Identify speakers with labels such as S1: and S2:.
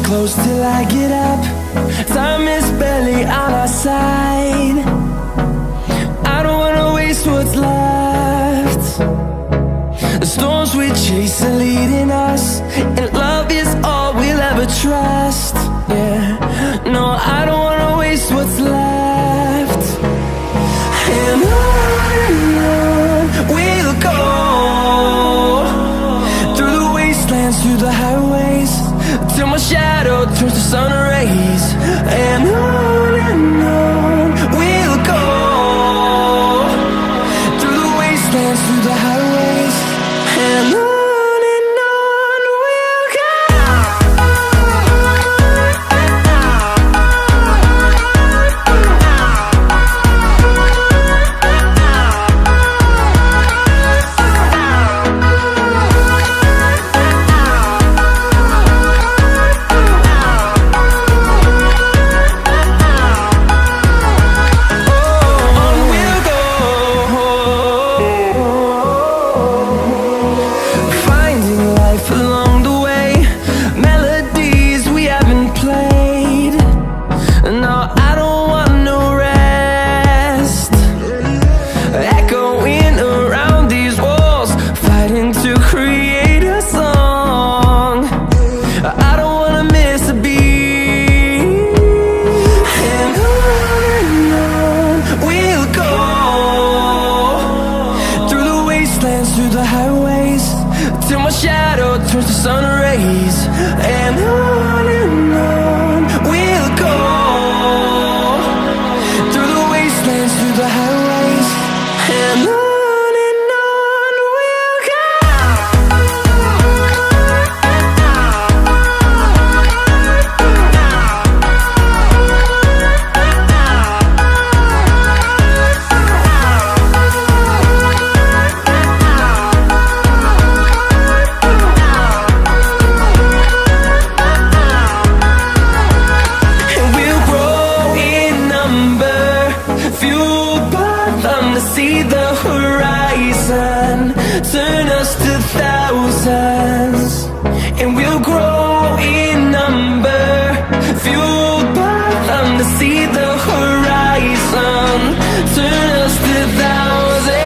S1: close till I get up. Time is barely on our side. I don't wanna waste what's left. The storms we chase are leading us, and love is all we'll ever trust. Yeah, no, I don't wanna waste what's left. And on we'll go, through the wastelands, through the highways, till my shadow turns to sun rays. And on we'll go, through the wastelands, through the highways, and on we'll go. Through the highways, till my shadow turns to sun rays. And on we'll go, through the wastelands, through the highways, and on we'll go. See the horizon, turn us to thousands.